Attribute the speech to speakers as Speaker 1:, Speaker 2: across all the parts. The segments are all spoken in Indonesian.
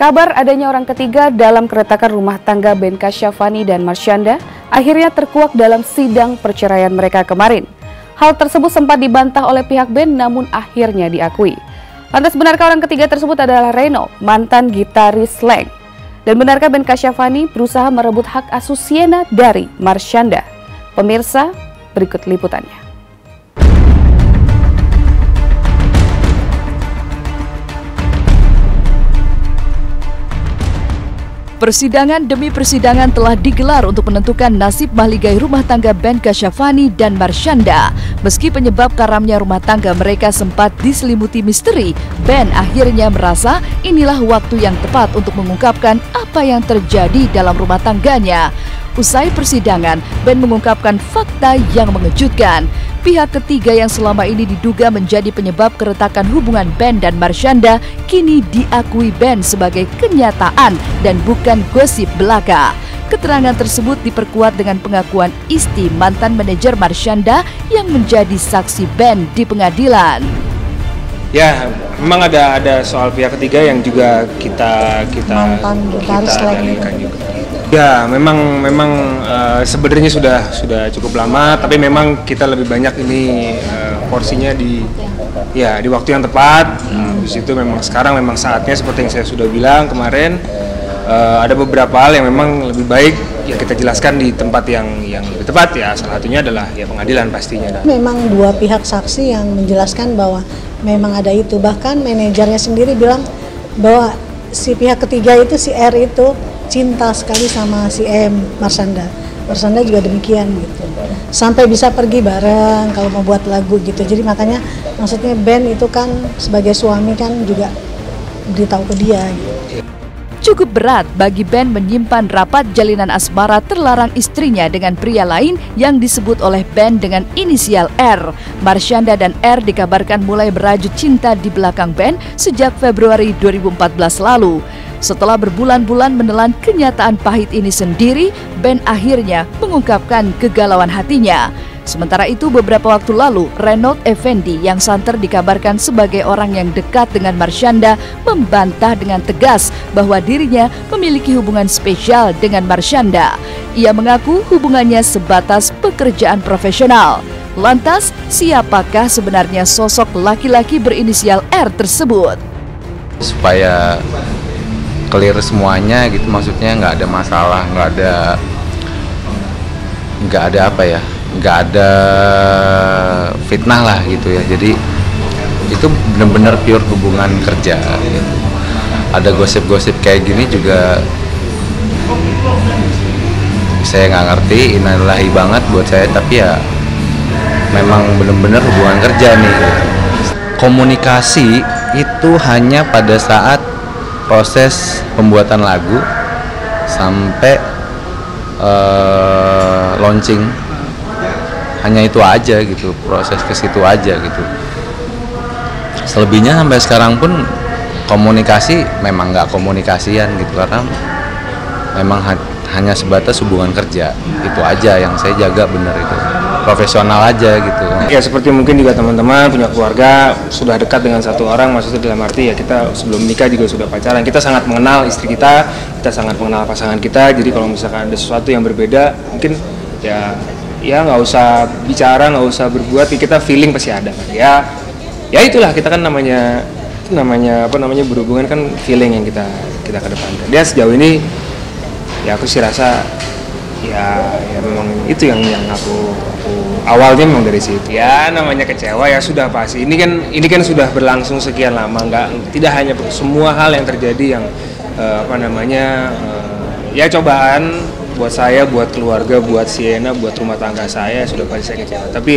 Speaker 1: Kabar adanya orang ketiga dalam keretakan rumah tangga Ben Kasyafani dan Marsyanda akhirnya terkuak dalam sidang perceraian mereka kemarin. Hal tersebut sempat dibantah oleh pihak Ben namun akhirnya diakui. Lantas benarkah orang ketiga tersebut adalah Reno, mantan gitaris Slank? Dan benarkah Ben Kasyafani berusaha merebut hak asuh Sienna dari Marsyanda? Pemirsa, berikut liputannya.
Speaker 2: Persidangan demi persidangan telah digelar untuk menentukan nasib mahligai rumah tangga Ben Kasyafani dan Marsyanda. Meski penyebab karamnya rumah tangga mereka sempat diselimuti misteri, Ben akhirnya merasa inilah waktu yang tepat untuk mengungkapkan apa yang terjadi dalam rumah tangganya. Usai persidangan, Ben mengungkapkan fakta yang mengejutkan. Pihak ketiga yang selama ini diduga menjadi penyebab keretakan hubungan Ben dan Marsyanda kini diakui Ben sebagai kenyataan dan bukan gosip belaka. Keterangan tersebut diperkuat dengan pengakuan Isti, mantan manajer Marsyanda yang menjadi saksi Ben di pengadilan.
Speaker 3: Ya, memang ada soal pihak ketiga yang juga kita dalilkan juga. Ya, memang sebenarnya sudah cukup lama, tapi memang kita lebih banyak ini porsinya di waktu yang tepat. Di situ memang sekarang memang saatnya seperti yang saya sudah bilang kemarin, ada beberapa hal yang memang lebih baik ya kita jelaskan di tempat yang lebih tepat ya. Salah satunya adalah ya pengadilan pastinya.
Speaker 4: Memang dua pihak saksi yang menjelaskan bahwa memang ada itu. Bahkan manajernya sendiri bilang bahwa si pihak ketiga itu, si R itu cinta sekali sama si M, Marsyanda. Marsyanda juga demikian gitu. Sampai bisa pergi bareng kalau mau buat lagu gitu. Jadi makanya maksudnya Ben itu kan sebagai suami kan juga beritahu ke dia gitu.
Speaker 2: Cukup berat bagi Ben menyimpan rapat jalinan asmara terlarang istrinya dengan pria lain yang disebut oleh Ben dengan inisial R. Marsyanda dan R dikabarkan mulai berajut cinta di belakang Ben sejak Februari 2014 lalu. Setelah berbulan-bulan menelan kenyataan pahit ini sendiri, Ben akhirnya mengungkapkan kegalauan hatinya. Sementara itu beberapa waktu lalu, Renold Effendi yang santer dikabarkan sebagai orang yang dekat dengan Marsyanda membantah dengan tegas bahwa dirinya memiliki hubungan spesial dengan Marsyanda. Ia mengaku hubungannya sebatas pekerjaan profesional. Lantas, siapakah sebenarnya sosok laki-laki berinisial R tersebut?
Speaker 5: Supaya clear semuanya gitu, maksudnya nggak ada masalah, nggak ada fitnah lah gitu ya. Jadi itu benar-benar pure hubungan kerja gitu. Ada gosip-gosip kayak gini juga saya nggak ngerti, innalillahi banget buat saya, tapi ya memang benar-benar hubungan kerja nih gitu. Komunikasi itu hanya pada saat proses pembuatan lagu sampai launching, hanya itu aja gitu, proses ke situ aja gitu. Selebihnya sampai sekarang pun komunikasi memang nggak komunikasian gitu, karena memang hanya sebatas hubungan kerja, itu aja yang saya jaga, bener itu profesional aja gitu.
Speaker 3: Ya seperti mungkin juga teman-teman punya keluarga, sudah dekat dengan satu orang, maksudnya dalam arti ya kita sebelum nikah juga sudah pacaran, kita sangat mengenal istri kita sangat mengenal pasangan kita. Jadi kalau misalkan ada sesuatu yang berbeda, mungkin ya nggak usah bicara, nggak usah berbuat, kita feeling pasti ada kan. Ya itulah kita kan namanya berhubungan kan feeling yang kita kedepankan. Dia sejauh ini ya aku sih rasa ya memang itu yang aku awalnya memang dari situ. Ya namanya kecewa ya sudah pasti. Ini kan sudah berlangsung sekian lama, tidak hanya semua hal yang terjadi yang ya cobaan buat saya, buat keluarga, buat Sienna, buat rumah tangga saya sudah pasti saya kecewa. Tapi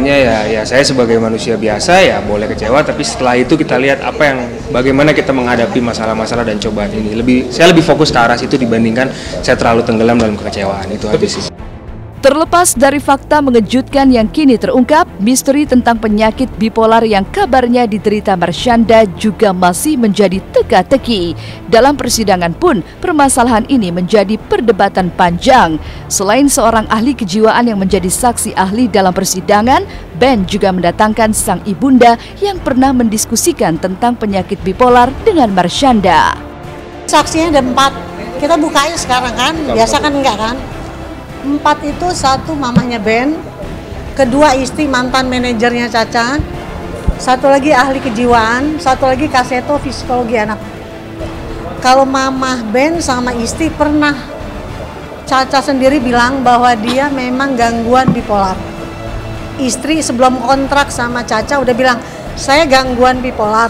Speaker 3: ya saya sebagai manusia biasa ya boleh kecewa, tapi setelah itu kita lihat bagaimana kita menghadapi masalah-masalah dan cobaan ini. Saya lebih fokus ke arah situ dibandingkan saya terlalu tenggelam dalam kekecewaan, itu aja sih.
Speaker 2: Terlepas dari fakta mengejutkan yang kini terungkap, misteri tentang penyakit bipolar yang kabarnya diderita Marsyanda juga masih menjadi teka-teki. Dalam persidangan pun, permasalahan ini menjadi perdebatan panjang. Selain seorang ahli kejiwaan yang menjadi saksi ahli dalam persidangan, Ben juga mendatangkan sang ibunda yang pernah mendiskusikan tentang penyakit bipolar dengan Marsyanda.
Speaker 4: Saksinya ada 4, kita bukain sekarang kan, biasa kan enggak kan? 4 itu, 1 mamahnya Ben, kedua istri mantan manajernya Caca, 1 lagi ahli kejiwaan, 1 lagi Kaseto psikologi anak. Kalau mamah Ben sama istri pernah, Caca sendiri bilang bahwa dia memang gangguan bipolar. Istri sebelum kontrak sama Caca udah bilang, saya gangguan bipolar,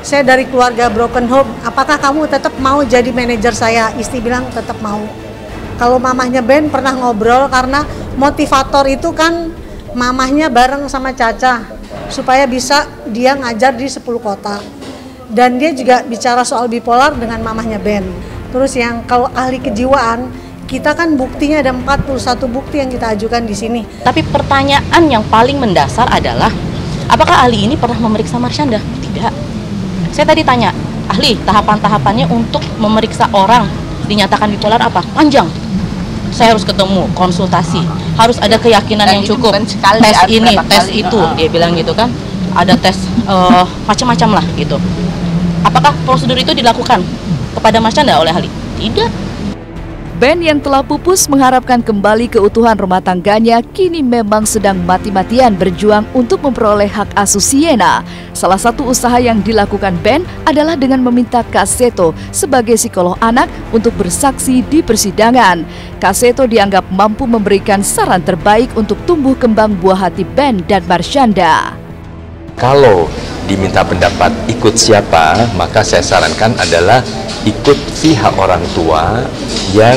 Speaker 4: saya dari keluarga broken home, apakah kamu tetap mau jadi manajer saya? Istri bilang tetap mau. Kalau mamahnya Ben pernah ngobrol karena motivator itu kan mamahnya bareng sama Caca supaya bisa dia ngajar di 10 kota. Dan dia juga bicara soal bipolar dengan mamahnya Ben. Terus yang kalau ahli kejiwaan, kita kan buktinya ada 41 bukti yang kita ajukan di sini.
Speaker 6: Tapi pertanyaan yang paling mendasar adalah, apakah ahli ini pernah memeriksa Marsyanda? Tidak. Saya tadi tanya, ahli tahapan-tahapannya untuk memeriksa orang dinyatakan bipolar apa? Panjang. Saya harus ketemu, konsultasi, harus ada keyakinan yang cukup, tes ini, tes itu, dia bilang gitu kan, ada tes macam-macam lah gitu. Apakah prosedur itu dilakukan kepada Marsyanda oleh ahli? Tidak.
Speaker 2: Ben yang telah pupus mengharapkan kembali keutuhan rumah tangganya kini memang sedang mati-matian berjuang untuk memperoleh hak asuh Siena. Salah satu usaha yang dilakukan Ben adalah dengan meminta Kaseto sebagai psikolog anak untuk bersaksi di persidangan. Kaseto dianggap mampu memberikan saran terbaik untuk tumbuh kembang buah hati Ben dan Marsyanda.
Speaker 5: Kalau diminta pendapat ikut siapa, maka saya sarankan adalah ikut pihak orang tua yang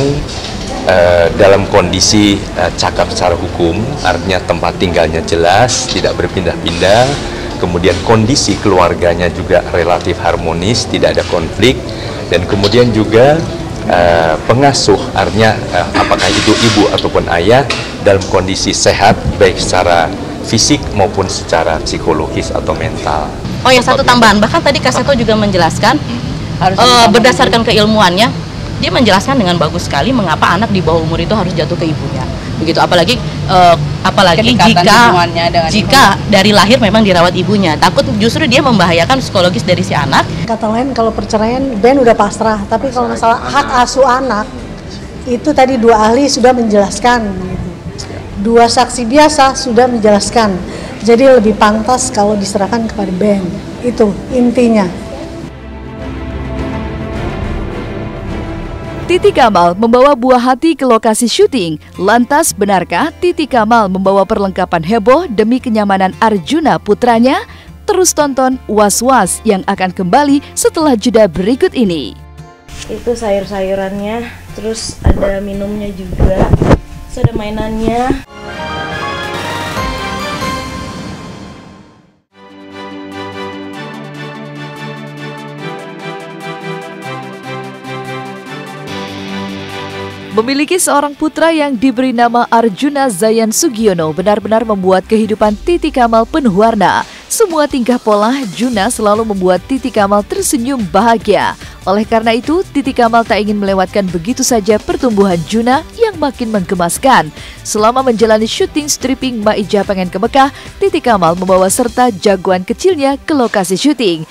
Speaker 5: dalam kondisi cakap secara hukum, artinya tempat tinggalnya jelas, tidak berpindah-pindah, kemudian kondisi keluarganya juga relatif harmonis, tidak ada konflik, dan kemudian juga pengasuh, artinya apakah itu ibu ataupun ayah dalam kondisi sehat, baik secara fisik maupun secara psikologis atau mental.
Speaker 6: Oh ya, satu tambahan, bahkan tadi Kaseto juga menjelaskan, berdasarkan keilmuannya, dia menjelaskan dengan bagus sekali mengapa anak di bawah umur itu harus jatuh ke ibunya. Begitu, apalagi jika dari lahir memang dirawat ibunya, takut justru dia membahayakan psikologis dari si anak.
Speaker 4: Kata lain, kalau perceraian Ben udah pasrah, tapi kalau masalah hak asuh anak, itu tadi 2 ahli sudah menjelaskan, 2 saksi biasa sudah menjelaskan. Jadi lebih pantas kalau diserahkan kepada Ben, itu intinya.
Speaker 2: Titi Kamal membawa buah hati ke lokasi syuting. Lantas benarkah Titi Kamal membawa perlengkapan heboh demi kenyamanan Arjuna putranya? Terus tonton Was-Was yang akan kembali setelah jeda berikut ini.
Speaker 7: Itu sayur-sayurannya, terus ada minumnya juga, terus ada mainannya.
Speaker 2: Memiliki seorang putra yang diberi nama Arjuna Zayan Sugiono benar-benar membuat kehidupan Titi Kamal penuh warna. Semua tingkah pola Juna selalu membuat Titi Kamal tersenyum bahagia. Oleh karena itu, Titi Kamal tak ingin melewatkan begitu saja pertumbuhan Juna yang makin menggemaskan. Selama menjalani syuting stripping Maija Pengen ke Mekah, Titi Kamal membawa serta jagoan kecilnya ke lokasi syuting.